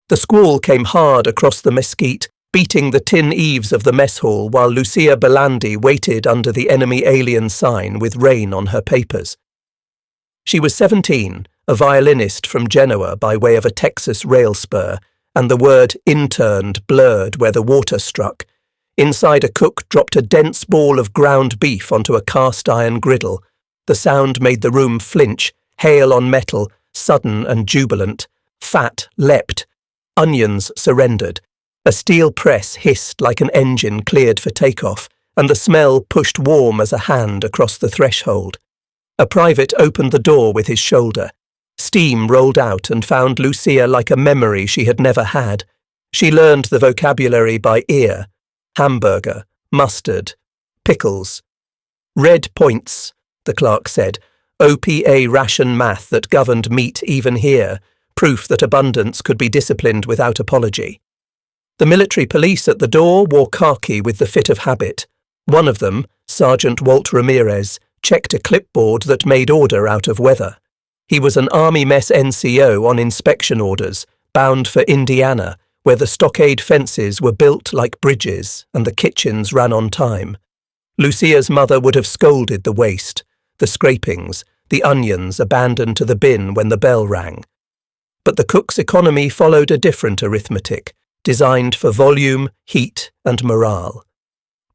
The squall came hard across the mesquite, beating the tin eaves of the mess hall while Lucia Belandi waited under the enemy alien sign with rain on her papers. She was 17, a violinist from Genoa by way of a Texas rail spur, and the word interned blurred where the water struck. Inside a cook dropped a dense ball of ground beef onto a cast-iron griddle. The sound made the room flinch, hail on metal, sudden and jubilant. Fat leapt. Onions surrendered. A steel press hissed like an engine cleared for takeoff, and the smell pushed warm as a hand across the threshold. A private opened the door with his shoulder. Steam rolled out and found Lucia like a memory she had never had. She learned the vocabulary by ear. Hamburger, mustard, pickles. Red points, the clerk said. OPA ration math that governed meat even here. Proof that abundance could be disciplined without apology. The military police at the door wore khaki with the fit of habit. One of them, Sergeant Walt Ramirez, checked a clipboard that made order out of weather. He was an Army Mess NCO on inspection orders, bound for Indiana, where the stockade fences were built like bridges and the kitchens ran on time. Lucia's mother would have scolded the waste, the scrapings, the onions abandoned to the bin when the bell rang. But the cook's economy followed a different arithmetic, designed for volume, heat, and morale.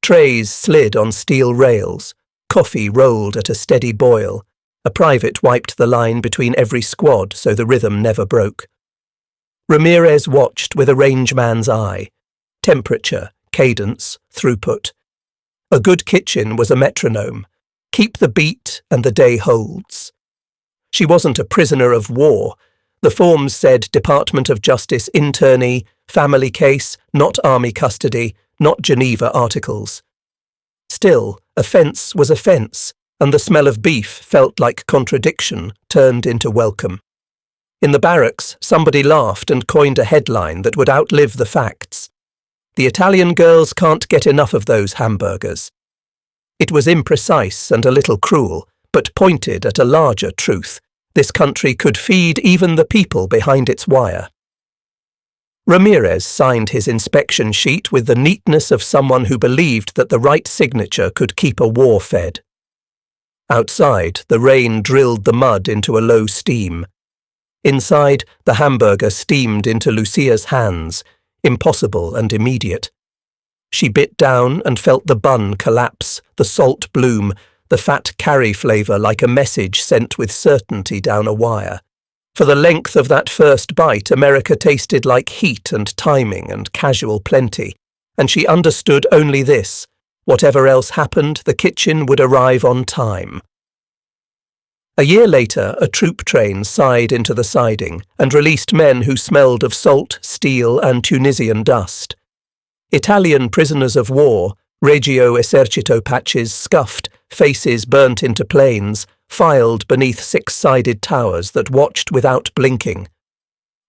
Trays slid on steel rails, coffee rolled at a steady boil. A private wiped the line between every squad so the rhythm never broke. Ramirez watched with a rangeman's eye. Temperature, cadence, throughput. A good kitchen was a metronome. Keep the beat and the day holds. She wasn't a prisoner of war. The forms said Department of Justice internee, family case, not army custody, not Geneva articles. Still, offence was offence, and the smell of beef felt like contradiction turned into welcome. In the barracks, somebody laughed and coined a headline that would outlive the facts. The Italian girls can't get enough of those hamburgers. It was imprecise and a little cruel, but pointed at a larger truth. This country could feed even the people behind its wire. Ramirez signed his inspection sheet with the neatness of someone who believed that the right signature could keep a war fed. Outside, the rain drilled the mud into a low steam. Inside, the hamburger steamed into Lucia's hands, impossible and immediate. She bit down and felt the bun collapse, the salt bloom, the fat carry flavour like a message sent with certainty down a wire. For the length of that first bite, America tasted like heat and timing and casual plenty, and she understood only this: whatever else happened, the kitchen would arrive on time. A year later, a troop train sighed into the siding and released men who smelled of salt, steel, and Tunisian dust. Italian prisoners of war, Regio Esercito patches scuffed, faces burnt into planes, filed beneath six-sided towers that watched without blinking.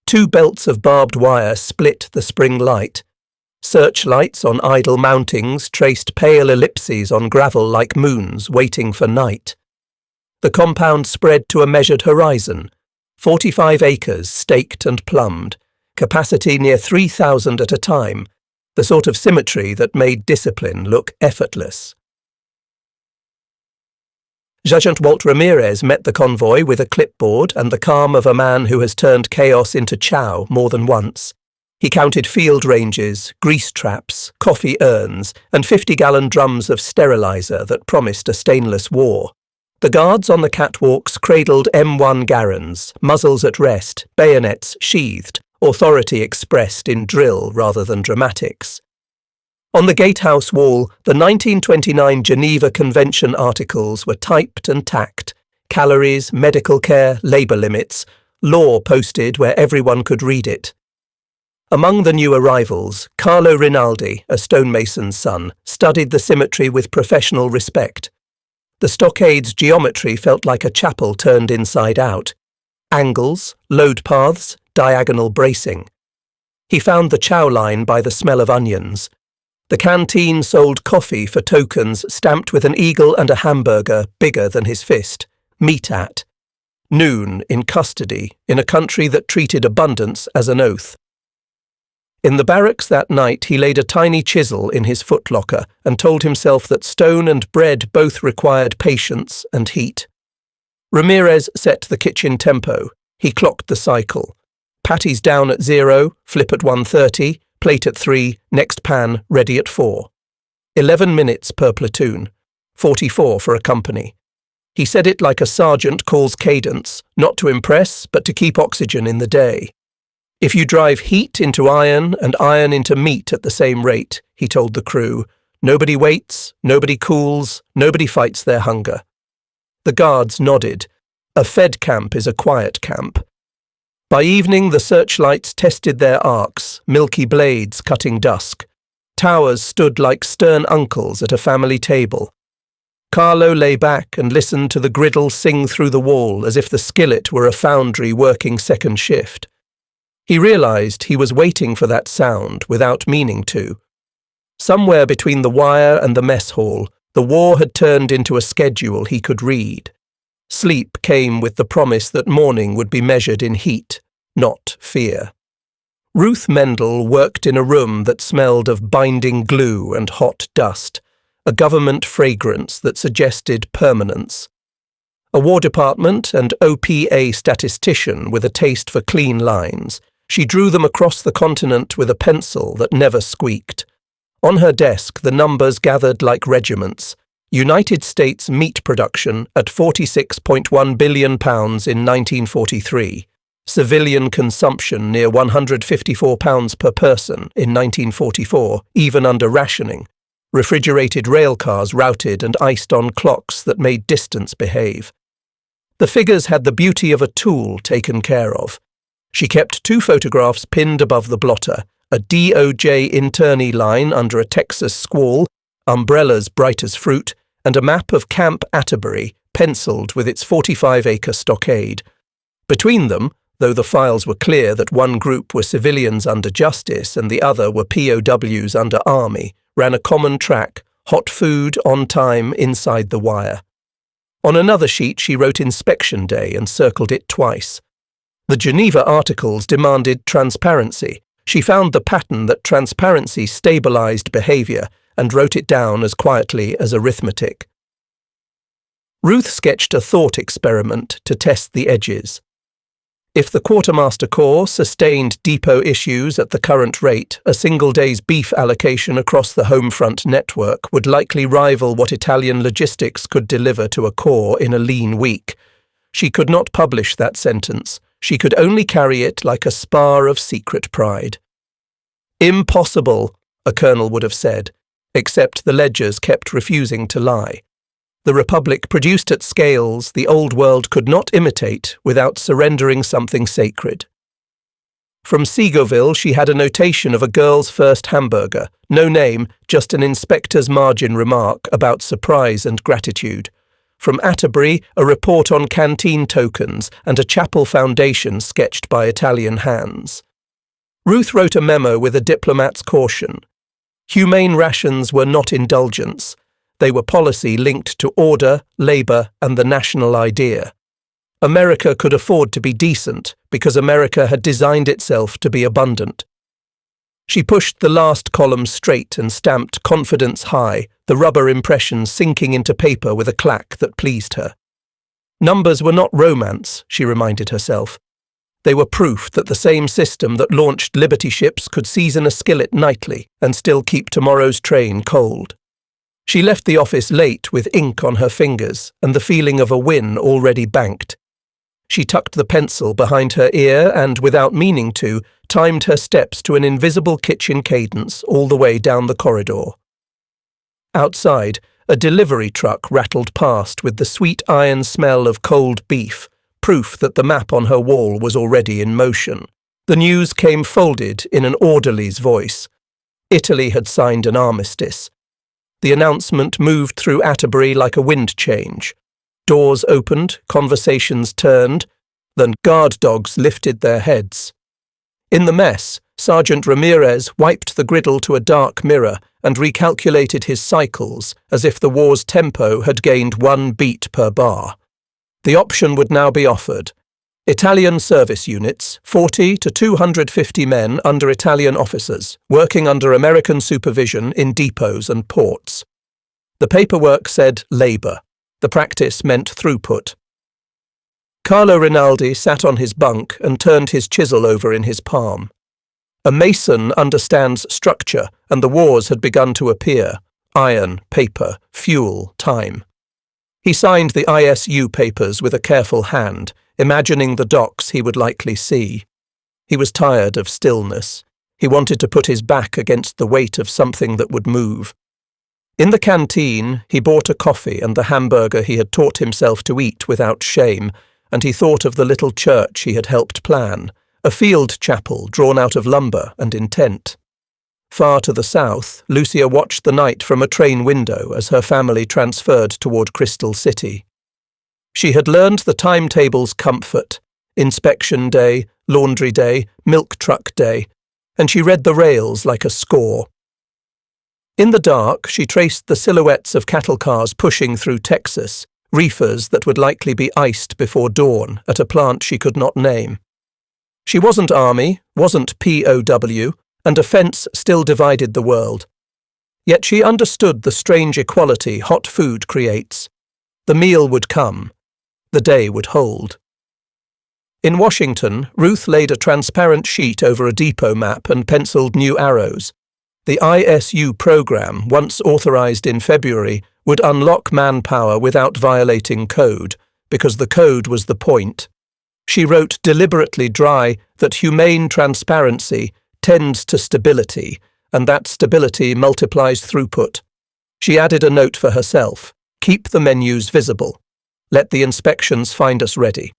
2 belts of barbed wire split the spring light. Searchlights on idle mountings traced pale ellipses on gravel like moons waiting for night. The compound spread to a measured horizon, 45 acres staked and plumbed, capacity near 3,000 at a time, the sort of symmetry that made discipline look effortless. Sergeant Walt Ramirez met the convoy with a clipboard and the calm of a man who has turned chaos into chow more than once. He counted field ranges, grease traps, coffee urns, and 50-gallon drums of sterilizer that promised a stainless war. The guards on the catwalks cradled M1 Garans, muzzles at rest, bayonets sheathed, authority expressed in drill rather than dramatics. On the gatehouse wall, the 1929 Geneva Convention articles were typed and tacked: calories, medical care, labour limits, law posted where everyone could read it. Among the new arrivals, Carlo Rinaldi, a stonemason's son, studied the symmetry with professional respect. The stockade's geometry felt like a chapel turned inside out. Angles, load paths, diagonal bracing. He found the chow line by the smell of onions. The canteen sold coffee for tokens stamped with an eagle and a hamburger bigger than his fist. Meat at. Noon in custody in a country that treated abundance as an oath. In the barracks that night, he laid a tiny chisel in his footlocker and told himself that stone and bread both required patience and heat. Ramirez set the kitchen tempo. He clocked the cycle. Patties down at 0, flip at 1:30, plate at 3, next pan ready at 4. 11 minutes per platoon, 44 for a company. He said it like a sergeant calls cadence, not to impress, but to keep oxygen in the day. If you drive heat into iron and iron into meat at the same rate, he told the crew, nobody waits, nobody cools, nobody fights their hunger. The guards nodded. A fed camp is a quiet camp. By evening, the searchlights tested their arcs, milky blades cutting dusk. Towers stood like stern uncles at a family table. Carlo lay back and listened to the griddle sing through the wall as if the skillet were a foundry working second shift. He realized he was waiting for that sound without meaning to. Somewhere between the wire and the mess hall, the war had turned into a schedule he could read. Sleep came with the promise that morning would be measured in heat, not fear. Ruth Mendel worked in a room that smelled of binding glue and hot dust, a government fragrance that suggested permanence. A War Department and OPA statistician with a taste for clean lines, she drew them across the continent with a pencil that never squeaked. On her desk, the numbers gathered like regiments. United States meat production at £46.1 billion in 1943. Civilian consumption near £154 per person in 1944, even under rationing. Refrigerated railcars routed and iced on clocks that made distance behave. The figures had the beauty of a tool taken care of. She kept 2 photographs pinned above the blotter, a DOJ internee line under a Texas squall, umbrellas bright as fruit, and a map of Camp Atterbury, penciled with its 45-acre stockade. Between them, though the files were clear that one group were civilians under justice and the other were POWs under army, ran a common track, hot food on time inside the wire. On another sheet she wrote Inspection Day and circled it twice. The Geneva Articles demanded transparency. She found the pattern that transparency stabilized behavior and wrote it down as quietly as arithmetic. Ruth sketched a thought experiment to test the edges. If the Quartermaster Corps sustained depot issues at the current rate, a single day's beef allocation across the Homefront network would likely rival what Italian logistics could deliver to a corps in a lean week. She could not publish that sentence. She could only carry it like a spar of secret pride. Impossible, a colonel would have said, except the ledgers kept refusing to lie. The Republic produced at scales the old world could not imitate without surrendering something sacred. From Segoville she had a notation of a girl's first hamburger, no name, just an inspector's margin remark about surprise and gratitude. From Atterbury, a report on canteen tokens and a chapel foundation sketched by Italian hands. Ruth wrote a memo with a diplomat's caution. Humane rations were not indulgence. They were policy linked to order, labour, and the national idea. America could afford to be decent because America had designed itself to be abundant. She pushed the last column straight and stamped confidence high, the rubber impression sinking into paper with a clack that pleased her. Numbers were not romance, she reminded herself. They were proof that the same system that launched Liberty ships could season a skillet nightly and still keep tomorrow's train cold. She left the office late with ink on her fingers and the feeling of a win already banked. She tucked the pencil behind her ear and, without meaning to, timed her steps to an invisible kitchen cadence all the way down the corridor. Outside, a delivery truck rattled past with the sweet iron smell of cold beef, proof that the map on her wall was already in motion. The news came folded in an orderly's voice. Italy had signed an armistice. The announcement moved through Atterbury like a wind change. Doors opened, conversations turned, then guard dogs lifted their heads. In the mess, Sergeant Ramirez wiped the griddle to a dark mirror and recalculated his cycles as if the war's tempo had gained 1 beat per bar. The option would now be offered. Italian service units, 40 to 250 men under Italian officers, working under American supervision in depots and ports. The paperwork said labour. The practice meant throughput. Carlo Rinaldi sat on his bunk and turned his chisel over in his palm. A mason understands structure, and the wars had begun to appear: iron, paper, fuel, time. He signed the ISU papers with a careful hand, imagining the docks he would likely see. He was tired of stillness. He wanted to put his back against the weight of something that would move. In the canteen, he bought a coffee and the hamburger he had taught himself to eat without shame, and he thought of the little church he had helped plan, a field chapel drawn out of lumber and intent. Far to the south, Lucia watched the night from a train window as her family transferred toward Crystal City. She had learned the timetable's comfort: inspection day, laundry day, milk truck day, and she read the rails like a score. In the dark, she traced the silhouettes of cattle cars pushing through Texas, reefers that would likely be iced before dawn at a plant she could not name. She wasn't Army, wasn't POW, and a fence still divided the world. Yet she understood the strange equality hot food creates. The meal would come. The day would hold. In Washington, Ruth laid a transparent sheet over a depot map and penciled new arrows. The ISU program, once authorized in February, would unlock manpower without violating code, because the code was the point. She wrote deliberately dry that humane transparency tends to stability, and that stability multiplies throughput. She added a note for herself: keep the menus visible. Let the inspections find us ready.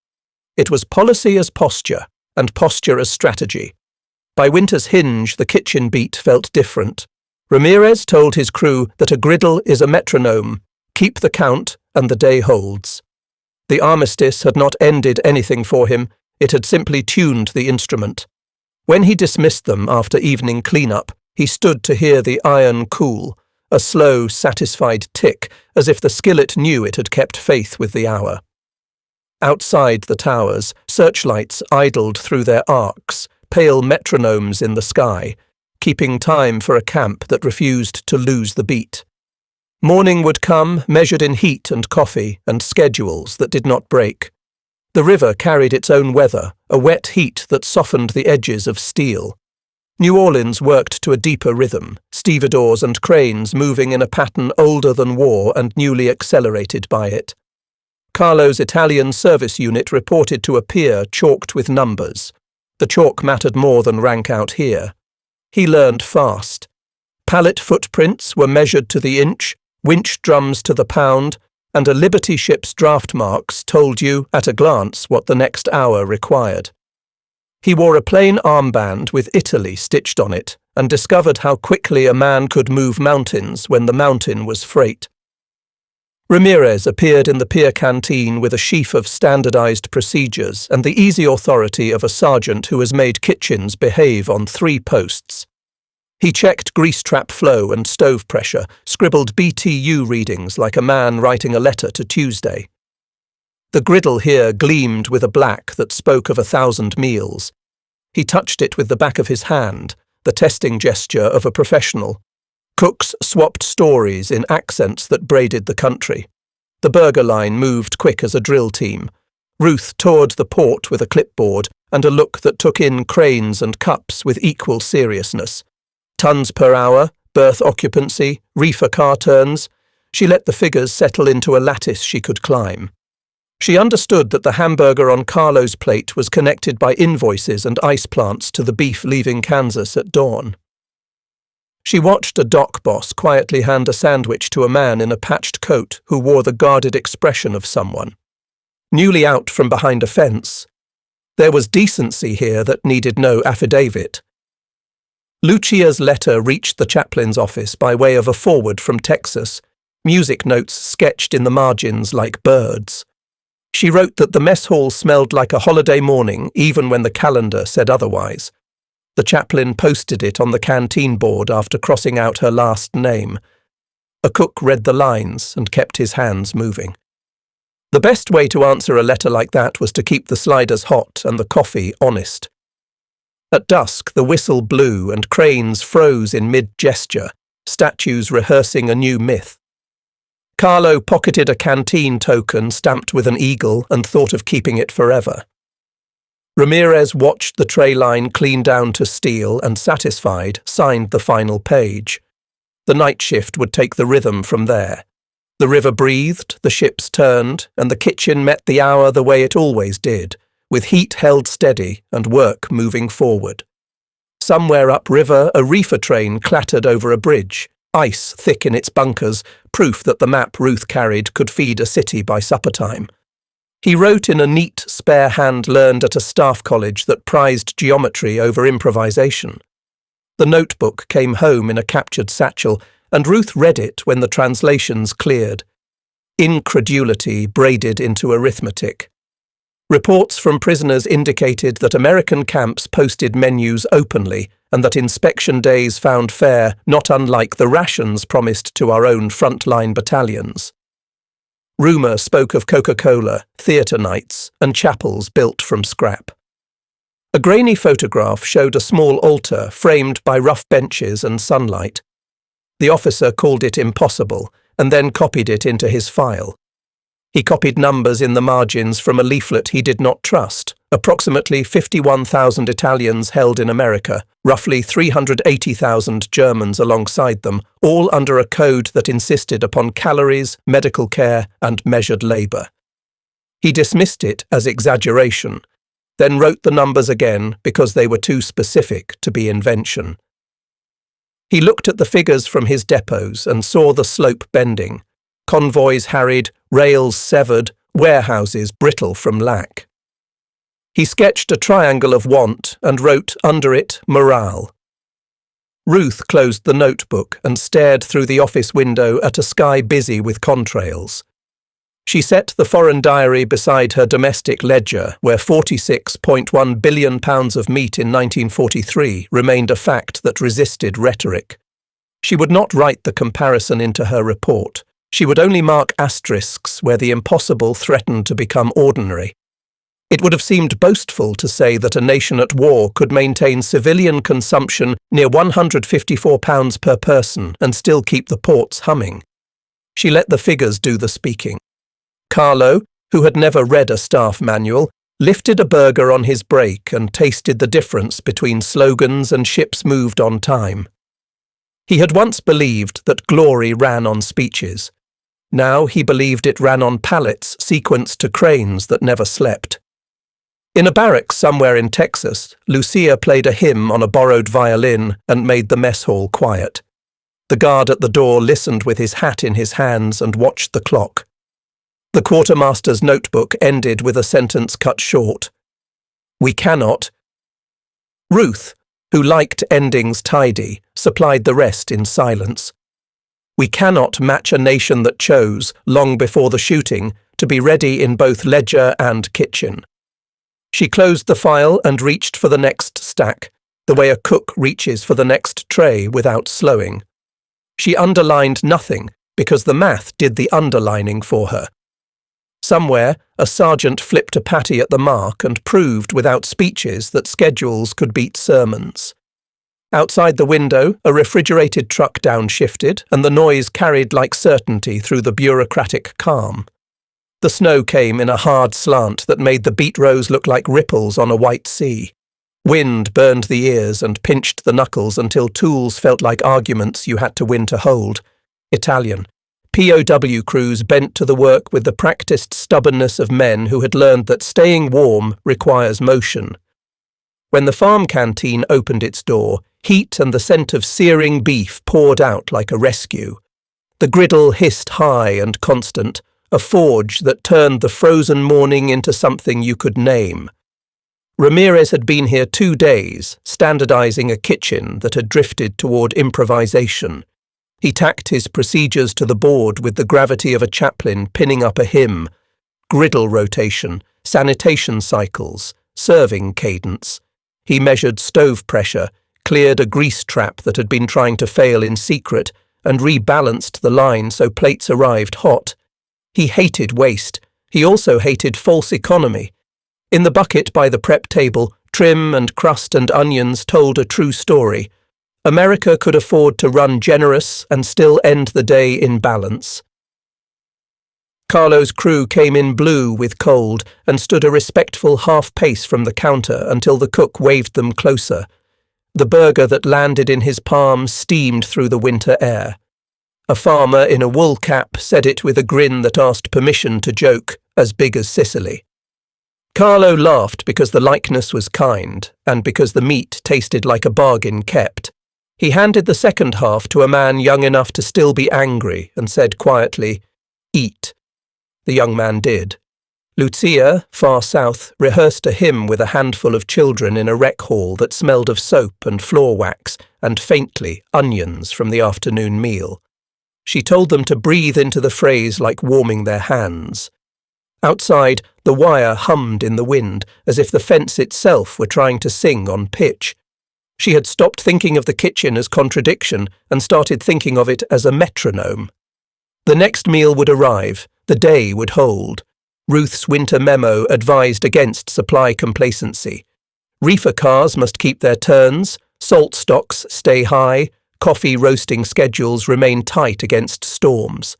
It was policy as posture, and posture as strategy. By Winter's Hinge, the kitchen beat felt different. Ramirez told his crew that a griddle is a metronome: keep the count, and the day holds. The armistice had not ended anything for him, it had simply tuned the instrument. When he dismissed them after evening clean-up, he stood to hear the iron cool, a slow, satisfied tick, as if the skillet knew it had kept faith with the hour. Outside the towers, searchlights idled through their arcs, pale metronomes in the sky, keeping time for a camp that refused to lose the beat. Morning would come, measured in heat and coffee, and schedules that did not break. The river carried its own weather, a wet heat that softened the edges of steel. New Orleans worked to a deeper rhythm, stevedores and cranes moving in a pattern older than war and newly accelerated by it. Carlo's Italian service unit reported to a pier chalked with numbers. The chalk mattered more than rank out here. He learned fast. Pallet footprints were measured to the inch, winch drums to the pound, and a Liberty ship's draft marks told you at a glance what the next hour required. He wore a plain armband with Italy stitched on it and discovered how quickly a man could move mountains when the mountain was freight. Ramirez appeared in the pier canteen with a sheaf of standardized procedures and the easy authority of a sergeant who has made kitchens behave on 3 posts. He checked grease trap flow and stove pressure, scribbled BTU readings like a man writing a letter to Tuesday. The griddle here gleamed with a black that spoke of 1,000 meals. He touched it with the back of his hand, the testing gesture of a professional. Cooks swapped stories in accents that braided the country. The burger line moved quick as a drill team. Ruth toured the port with a clipboard and a look that took in cranes and cups with equal seriousness. Tons per hour, berth occupancy, reefer car turns. She let the figures settle into a lattice she could climb. She understood that the hamburger on Carlo's plate was connected by invoices and ice plants to the beef leaving Kansas at dawn. She watched a dock boss quietly hand a sandwich to a man in a patched coat who wore the guarded expression of someone. Newly out from behind a fence, there was decency here that needed no affidavit. Lucia's letter reached the chaplain's office by way of a forward from Texas, music notes sketched in the margins like birds. She wrote that the mess hall smelled like a holiday morning even when the calendar said otherwise. The chaplain posted it on the canteen board after crossing out her last name. A cook read the lines and kept his hands moving. The best way to answer a letter like that was to keep the sliders hot and the coffee honest. At dusk, the whistle blew and cranes froze in mid-gesture, statues rehearsing a new myth. Carlo pocketed a canteen token stamped with an eagle and thought of keeping it forever. Ramirez watched the tray line clean down to steel and, satisfied, signed the final page. The night shift would take the rhythm from there. The river breathed, the ships turned, and the kitchen met the hour the way it always did, with heat held steady and work moving forward. Somewhere upriver, a reefer train clattered over a bridge, ice thick in its bunkers, proof that the map Ruth carried could feed a city by supper time. He wrote in a neat, spare hand learned at a staff college that prized geometry over improvisation. The notebook came home in a captured satchel, and Ruth read it when the translations cleared. Incredulity braided into arithmetic. Reports from prisoners indicated that American camps posted menus openly and that inspection days found fare not unlike the rations promised to our own frontline battalions. Rumour spoke of Coca-Cola, theatre nights, and chapels built from scrap. A grainy photograph showed a small altar framed by rough benches and sunlight. The officer called it impossible and then copied it into his file. He copied numbers in the margins from a leaflet he did not trust. Approximately 51,000 Italians held in America, roughly 380,000 Germans alongside them, all under a code that insisted upon calories, medical care, and measured labour. He dismissed it as exaggeration, then wrote the numbers again because they were too specific to be invention. He looked at the figures from his depots and saw the slope bending. Convoys harried, rails severed, warehouses brittle from lack. He sketched a triangle of want and wrote under it morale. Ruth closed the notebook and stared through the office window at a sky busy with contrails. She set the foreign diary beside her domestic ledger, where 46.1 billion pounds of meat in 1943 remained a fact that resisted rhetoric. She would not write the comparison into her report. She would only mark asterisks where the impossible threatened to become ordinary. It would have seemed boastful to say that a nation at war could maintain civilian consumption near £154 per person and still keep the ports humming. She let the figures do the speaking. Carlo, who had never read a staff manual, lifted a burger on his break and tasted the difference between slogans and ships moved on time. He had once believed that glory ran on speeches. Now he believed it ran on pallets sequenced to cranes that never slept. In a barracks somewhere in Texas, Lucia played a hymn on a borrowed violin and made the mess hall quiet. The guard at the door listened with his hat in his hands and watched the clock. The quartermaster's notebook ended with a sentence cut short. "We cannot." Ruth, who liked endings tidy, supplied the rest in silence. "We cannot match a nation that chose, long before the shooting, to be ready in both ledger and kitchen." She closed the file and reached for the next stack, the way a cook reaches for the next tray without slowing. She underlined nothing, because the math did the underlining for her. Somewhere, a sergeant flipped a patty at the mark and proved without speeches that schedules could beat sermons. Outside the window, a refrigerated truck downshifted, and the noise carried like certainty through the bureaucratic calm. The snow came in a hard slant that made the beet rows look like ripples on a white sea. Wind burned the ears and pinched the knuckles until tools felt like arguments you had to win to hold. Italian. POW crews bent to the work with the practiced stubbornness of men who had learned that staying warm requires motion. When the farm canteen opened its door, heat and the scent of searing beef poured out like a rescue. The griddle hissed high and constant, a forge that turned the frozen morning into something you could name. Ramirez had been here 2 days, standardizing a kitchen that had drifted toward improvisation. He tacked his procedures to the board with the gravity of a chaplain pinning up a hymn. Griddle rotation, sanitation cycles, serving cadence. He measured stove pressure, cleared a grease trap that had been trying to fail in secret, and rebalanced the line so plates arrived hot. He hated waste, He also hated false economy. In the bucket by the prep table, trim and crust and onions told a true story. America could afford to run generous and still end the day in balance. Carlo's crew came in blue with cold and stood a respectful half-pace from the counter until the cook waved them closer. The burger that landed in his palm steamed through the winter air. A farmer in a wool cap said it with a grin that asked permission to joke, as big as Sicily. Carlo laughed because the likeness was kind, and because the meat tasted like a bargain kept. He handed the second half to a man young enough to still be angry and said quietly, "Eat." The young man did. Lucia, far south, rehearsed a hymn with a handful of children in a rec hall that smelled of soap and floor wax and, faintly, onions from the afternoon meal. She told them to breathe into the phrase like warming their hands. Outside, the wire hummed in the wind, as if the fence itself were trying to sing on pitch. She had stopped thinking of the kitchen as contradiction and started thinking of it as a metronome. The next meal would arrive, the day would hold. Ruth's winter memo advised against supply complacency. Reefer cars must keep their turns, salt stocks stay high, coffee roasting schedules remain tight against storms.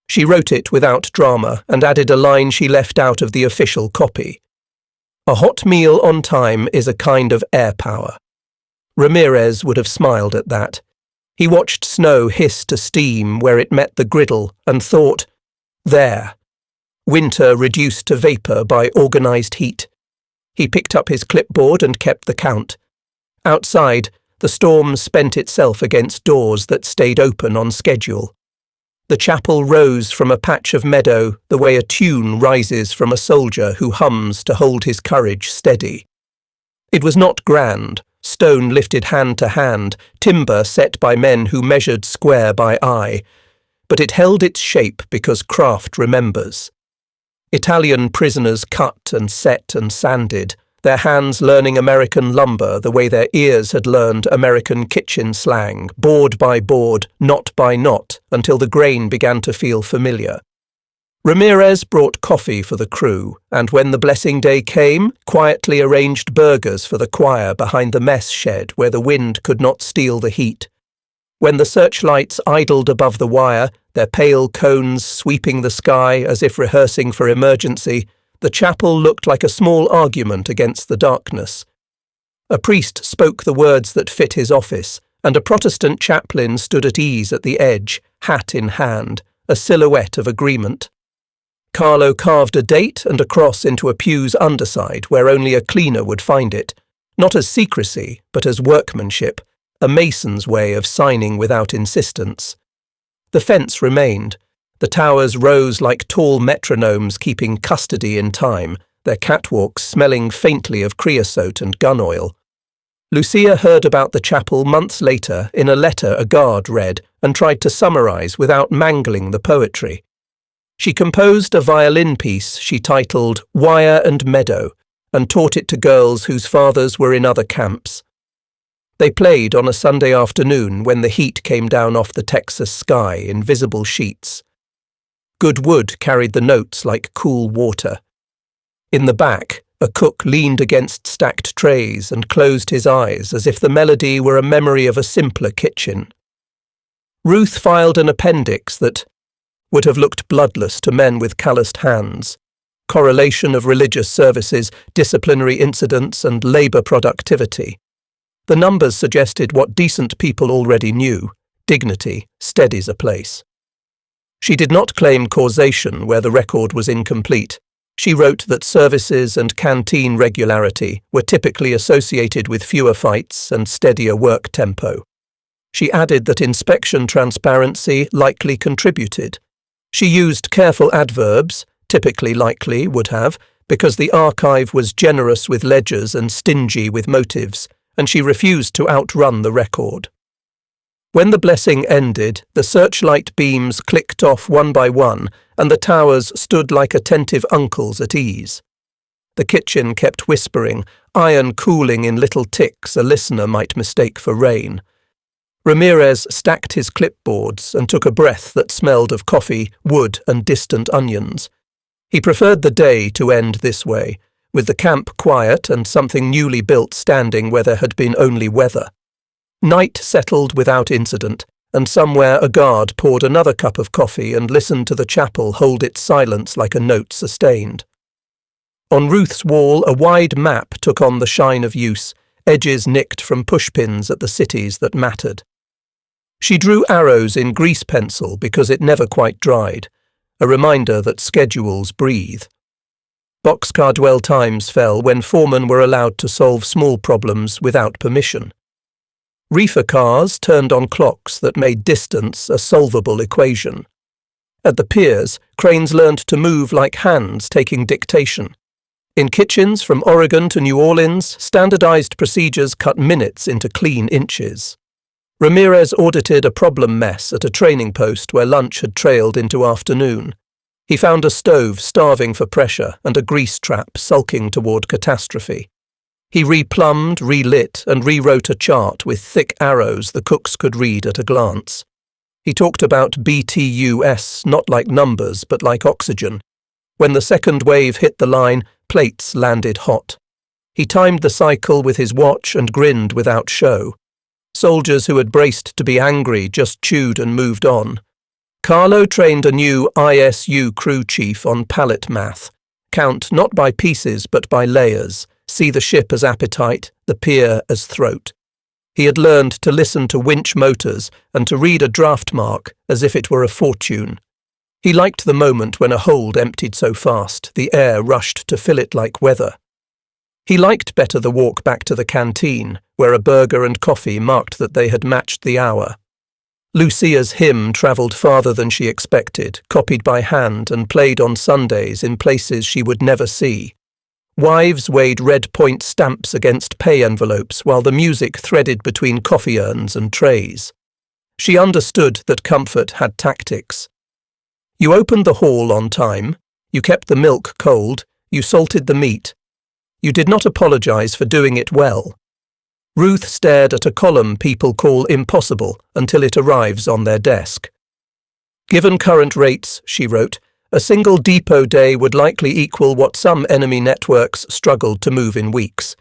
She wrote it without drama and added a line she left out of the official copy. A hot meal on time is a kind of air power. Ramirez would have smiled at that. He watched snow hiss to steam where it met the griddle and thought, there. Winter reduced to vapour by organised heat. He picked up his clipboard and kept the count. Outside, the storm spent itself against doors that stayed open on schedule. The chapel rose from a patch of meadow the way a tune rises from a soldier who hums to hold his courage steady. It was not grand, stone lifted hand to hand, timber set by men who measured square by eye, but it held its shape because craft remembers. Italian prisoners cut and set and sanded, their hands learning American lumber the way their ears had learned American kitchen slang, board by board, knot by knot, until the grain began to feel familiar. Ramirez brought coffee for the crew, and when the blessing day came, quietly arranged burgers for the choir behind the mess shed where the wind could not steal the heat. When the searchlights idled above the wire, their pale cones sweeping the sky as if rehearsing for emergency, the chapel looked like a small argument against the darkness. A priest spoke the words that fit his office, and a Protestant chaplain stood at ease at the edge, hat in hand, a silhouette of agreement. Carlo carved a date and a cross into a pew's underside where only a cleaner would find it, not as secrecy, but as workmanship, a mason's way of signing without insistence. The fence remained. The towers rose like tall metronomes keeping custody in time, their catwalks smelling faintly of creosote and gun oil. Lucia heard about the chapel months later in a letter a guard read and tried to summarize without mangling the poetry. She composed a violin piece she titled Wire and Meadow and taught it to girls whose fathers were in other camps. They played on a Sunday afternoon when the heat came down off the Texas sky in visible sheets. Good wood carried the notes like cool water. In the back, a cook leaned against stacked trays and closed his eyes as if the melody were a memory of a simpler kitchen. Ruth filed an appendix that would have looked bloodless to men with calloused hands. Correlation of religious services, disciplinary incidents, and labour productivity. The numbers suggested what decent people already knew: dignity steadies a place. She did not claim causation where the record was incomplete. She wrote that services and canteen regularity were typically associated with fewer fights and steadier work tempo. She added that inspection transparency likely contributed. She used careful adverbs, typically likely would have, because the archive was generous with ledgers and stingy with motives, and she refused to outrun the record. When the blessing ended, the searchlight beams clicked off one by one, and the towers stood like attentive uncles at ease. The kitchen kept whispering, iron cooling in little ticks a listener might mistake for rain. Ramirez stacked his clipboards and took a breath that smelled of coffee, wood, and distant onions. He preferred the day to end this way, with the camp quiet and something newly built standing where there had been only weather. Night settled without incident, and somewhere a guard poured another cup of coffee and listened to the chapel hold its silence like a note sustained. On Ruth's wall, a wide map took on the shine of use, edges nicked from pushpins at the cities that mattered. She drew arrows in grease pencil because it never quite dried, a reminder that schedules breathe. Boxcar dwell times fell when foremen were allowed to solve small problems without permission. Reefer cars turned on clocks that made distance a solvable equation. At the piers, cranes learned to move like hands taking dictation. In kitchens from Oregon to New Orleans, standardized procedures cut minutes into clean inches. Ramirez audited a problem mess at a training post where lunch had trailed into afternoon. He found a stove starving for pressure and a grease trap sulking toward catastrophe. He replumbed, relit, and rewrote a chart with thick arrows the cooks could read at a glance. He talked about BTUS not like numbers but like oxygen. When the second wave hit the line, plates landed hot. He timed the cycle with his watch and grinned without show. Soldiers who had braced to be angry just chewed and moved on. Carlo trained a new ISU crew chief on pallet math. Count not by pieces but by layers. See the ship as appetite, the pier as throat. He had learned to listen to winch motors and to read a draft mark as if it were a fortune. He liked the moment when a hold emptied so fast, the air rushed to fill it like weather. He liked better the walk back to the canteen, where a burger and coffee marked that they had matched the hour. Lucia's hymn travelled farther than she expected, copied by hand and played on Sundays in places she would never see. Wives weighed red point stamps against pay envelopes while the music threaded between coffee urns and trays. She understood that comfort had tactics. You opened the hall on time, you kept the milk cold, you salted the meat. You did not apologize for doing it well. Ruth stared at a column people call impossible until it arrives on their desk. Given current rates, she wrote, a single depot day would likely equal what some enemy networks struggled to move in weeks.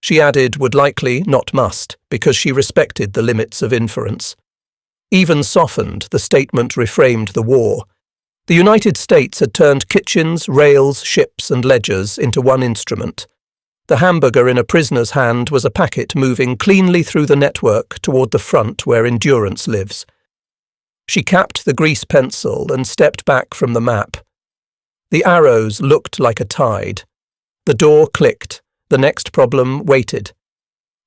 She added would likely, not must, because she respected the limits of inference. Even softened, the statement reframed the war. The United States had turned kitchens, rails, ships and ledgers into one instrument. The hamburger in a prisoner's hand was a packet moving cleanly through the network toward the front where endurance lives. She capped the grease pencil and stepped back from the map. The arrows looked like a tide. The door clicked. The next problem waited.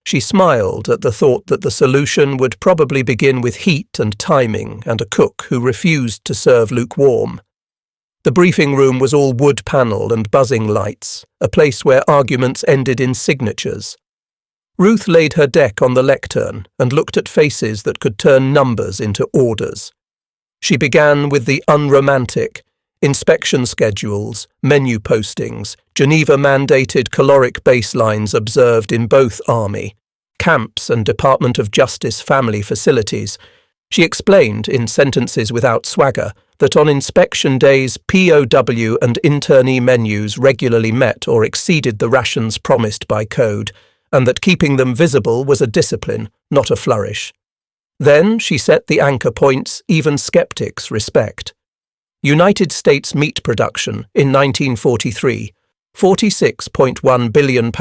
She smiled at the thought that the solution would probably begin with heat and timing and a cook who refused to serve lukewarm. The briefing room was all wood panel and buzzing lights, a place where arguments ended in signatures. Ruth laid her deck on the lectern and looked at faces that could turn numbers into orders. She began with the unromantic: inspection schedules, menu postings, Geneva-mandated caloric baselines observed in both Army, camps and Department of Justice family facilities. She explained, in sentences without swagger, that on inspection days POW and internee menus regularly met or exceeded the rations promised by code, and that keeping them visible was a discipline, not a flourish. Then she set the anchor points even skeptics respect. United States meat production in 1943, £46.1 billion.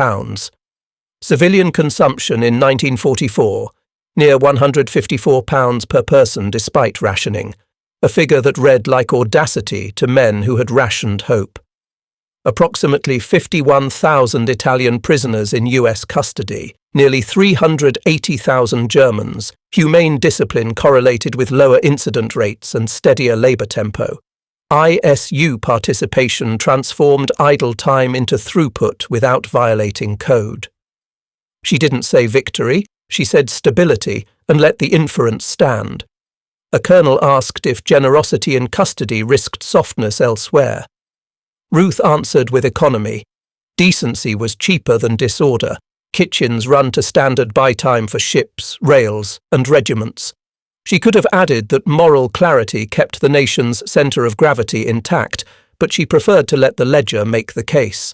Civilian consumption in 1944, near £154 per person despite rationing, a figure that read like audacity to men who had rationed hope. Approximately 51,000 Italian prisoners in US custody, nearly 380,000 Germans. Humane discipline correlated with lower incident rates and steadier labour tempo. ISU participation transformed idle time into throughput without violating code. She didn't say victory, she said stability, and let the inference stand. A colonel asked if generosity in custody risked softness elsewhere. Ruth answered with economy. Decency was cheaper than disorder. Kitchens run to standard buy time for ships, rails, and regiments. She could have added that moral clarity kept the nation's centre of gravity intact, but she preferred to let the ledger make the case.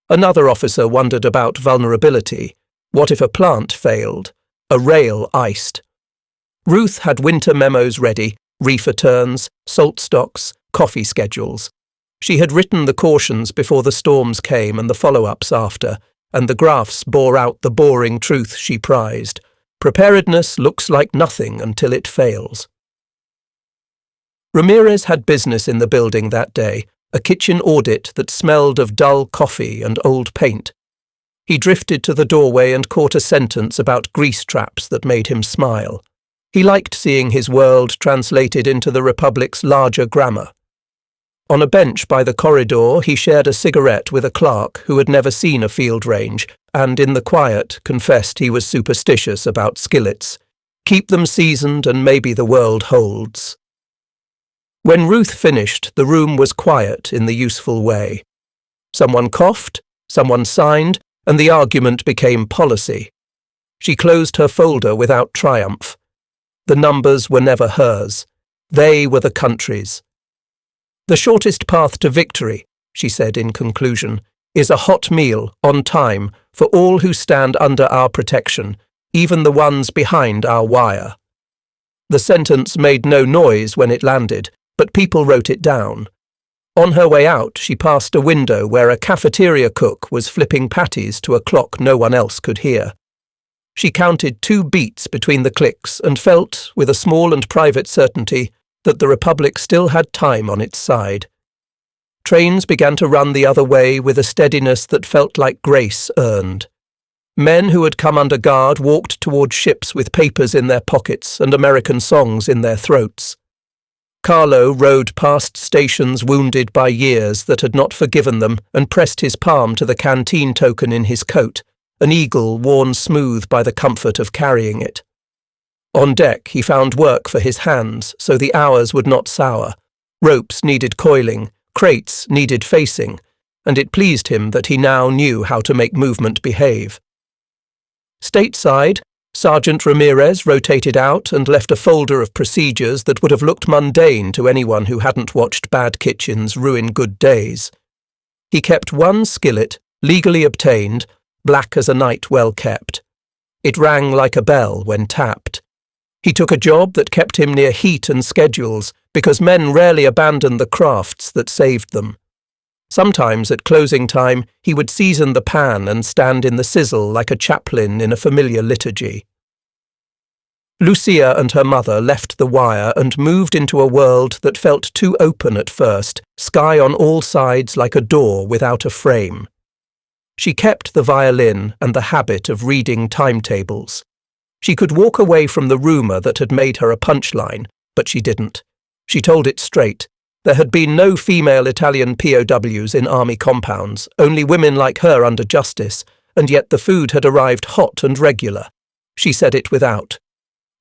Another officer wondered about vulnerability. What if a plant failed? A rail iced? Ruth had winter memos ready, reefer turns, salt stocks, coffee schedules. She had written the cautions before the storms came and the follow-ups after, and the graphs bore out the boring truth she prized. Preparedness looks like nothing until it fails. Ramirez had business in the building that day, a kitchen audit that smelled of dull coffee and old paint. He drifted to the doorway and caught a sentence about grease traps that made him smile. He liked seeing his world translated into the Republic's larger grammar. On a bench by the corridor, he shared a cigarette with a clerk who had never seen a field range, and in the quiet confessed he was superstitious about skillets. Keep them seasoned and maybe the world holds. When Ruth finished, the room was quiet in the useful way. Someone coughed, someone signed, and the argument became policy. She closed her folder without triumph. The numbers were never hers. They were the country's. The shortest path to victory, she said in conclusion, is a hot meal, on time, for all who stand under our protection, even the ones behind our wire. The sentence made no noise when it landed, but people wrote it down. On her way out, she passed a window where a cafeteria cook was flipping patties to a clock no one else could hear. She counted 2 beats between the clicks and felt, with a small and private certainty, that the Republic still had time on its side. Trains began to run the other way with a steadiness that felt like grace earned. Men who had come under guard walked toward ships with papers in their pockets and American songs in their throats. Carlo rode past stations wounded by years that had not forgiven them and pressed his palm to the canteen token in his coat, an eagle worn smooth by the comfort of carrying it. On deck he found work for his hands so the hours would not sour. Ropes needed coiling, crates needed facing, and it pleased him that he now knew how to make movement behave. Stateside, Sergeant Ramirez rotated out and left a folder of procedures that would have looked mundane to anyone who hadn't watched bad kitchens ruin good days. He kept 1 skillet, legally obtained, black as a night well kept. It rang like a bell when tapped. He took a job that kept him near heat and schedules, because men rarely abandoned the crafts that saved them. Sometimes at closing time he would season the pan and stand in the sizzle like a chaplain in a familiar liturgy. Lucia and her mother left the wire and moved into a world that felt too open at first, sky on all sides like a door without a frame. She kept the violin and the habit of reading timetables. She could walk away from the rumour that had made her a punchline, but she didn't. She told it straight. There had been no female Italian POWs in army compounds, only women like her under justice, and yet the food had arrived hot and regular. She said it without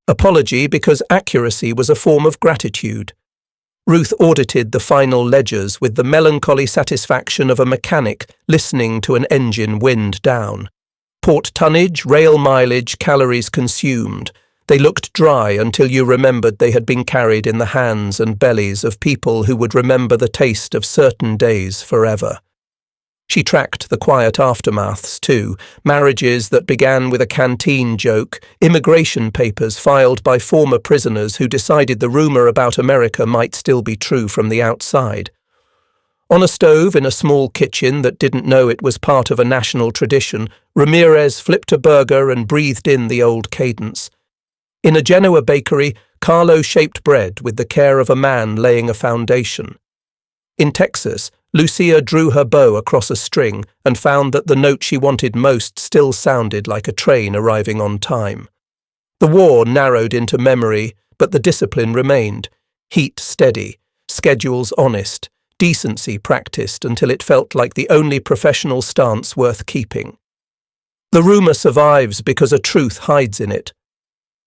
apology because accuracy was a form of gratitude. Ruth audited the final ledgers with the melancholy satisfaction of a mechanic listening to an engine wind down. Port tonnage, rail mileage, calories consumed. They looked dry until you remembered they had been carried in the hands and bellies of people who would remember the taste of certain days forever. She tracked the quiet aftermaths too, marriages that began with a canteen joke, immigration papers filed by former prisoners who decided the rumour about America might still be true from the outside. On a stove in a small kitchen that didn't know it was part of a national tradition, Ramirez flipped a burger and breathed in the old cadence. In a Genoa bakery, Carlo shaped bread with the care of a man laying a foundation. In Texas, Lucia drew her bow across a string and found that the note she wanted most still sounded like a train arriving on time. The war narrowed into memory, but the discipline remained. Heat steady, schedules honest, decency practiced until it felt like the only professional stance worth keeping. The rumour survives because a truth hides in it.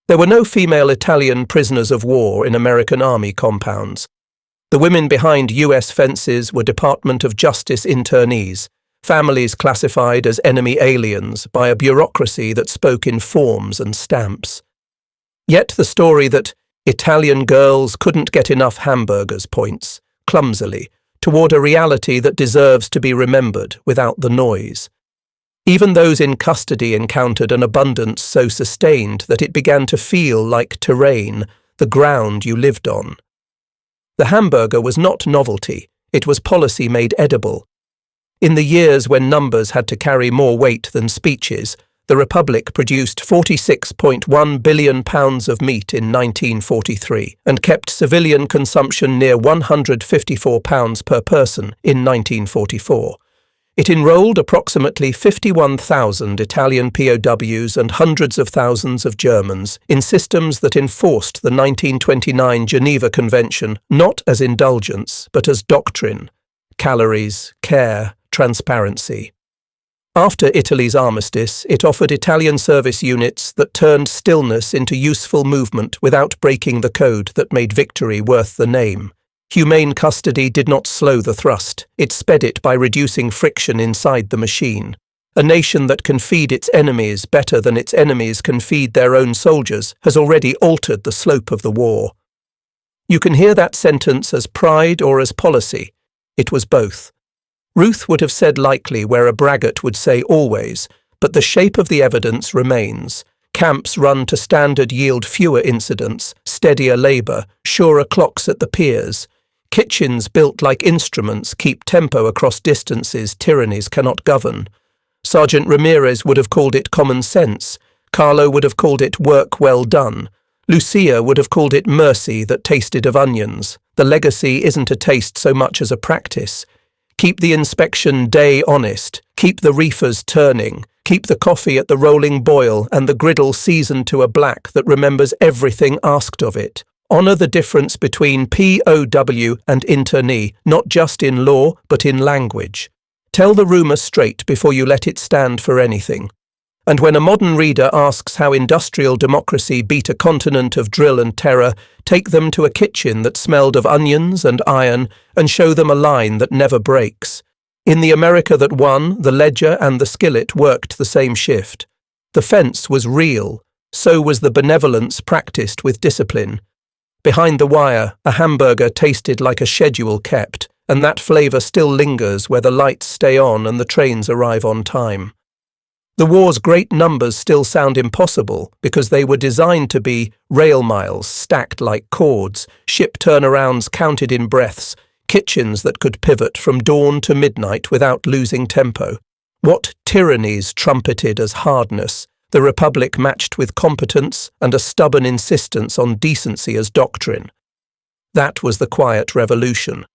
There were no female Italian prisoners of war in American army compounds. The women behind US fences were Department of Justice internees, families classified as enemy aliens by a bureaucracy that spoke in forms and stamps. Yet the story that Italian girls couldn't get enough hamburgers points, clumsily, toward a reality that deserves to be remembered without the noise. Even those in custody encountered an abundance so sustained that it began to feel like terrain, the ground you lived on. The hamburger was not novelty, it was policy made edible. In the years when numbers had to carry more weight than speeches, the Republic produced £46.1 billion of meat in 1943 and kept civilian consumption near £154 per person in 1944. It enrolled approximately 51,000 Italian POWs and hundreds of thousands of Germans in systems that enforced the 1929 Geneva Convention not as indulgence but as doctrine: calories, care, transparency. After Italy's armistice, it offered Italian service units that turned stillness into useful movement without breaking the code that made victory worth the name. Humane custody did not slow the thrust, it sped it by reducing friction inside the machine. A nation that can feed its enemies better than its enemies can feed their own soldiers has already altered the slope of the war. You can hear that sentence as pride or as policy. It was both. Ruth would have said likely where a braggart would say always, but the shape of the evidence remains. Camps run to standard yield fewer incidents, steadier labour, surer clocks at the piers. Kitchens built like instruments keep tempo across distances tyrannies cannot govern. Sergeant Ramirez would have called it common sense. Carlo would have called it work well done. Lucia would have called it mercy that tasted of onions. The legacy isn't a taste so much as a practice. Keep the inspection day honest. Keep the reefers turning. Keep the coffee at the rolling boil and the griddle seasoned to a black that remembers everything asked of it. Honour the difference between POW and internee, not just in law, but in language. Tell the rumour straight before you let it stand for anything. And when a modern reader asks how industrial democracy beat a continent of drill and terror, take them to a kitchen that smelled of onions and iron and show them a line that never breaks. In the America that won, the ledger and the skillet worked the same shift. The fence was real, so was the benevolence practiced with discipline. Behind the wire, a hamburger tasted like a schedule kept, and that flavour still lingers where the lights stay on and the trains arrive on time. The war's great numbers still sound impossible because they were designed to be rail miles stacked like cords, ship turnarounds counted in breaths, kitchens that could pivot from dawn to midnight without losing tempo. What tyrannies trumpeted as hardness, the Republic matched with competence and a stubborn insistence on decency as doctrine. That was the quiet revolution.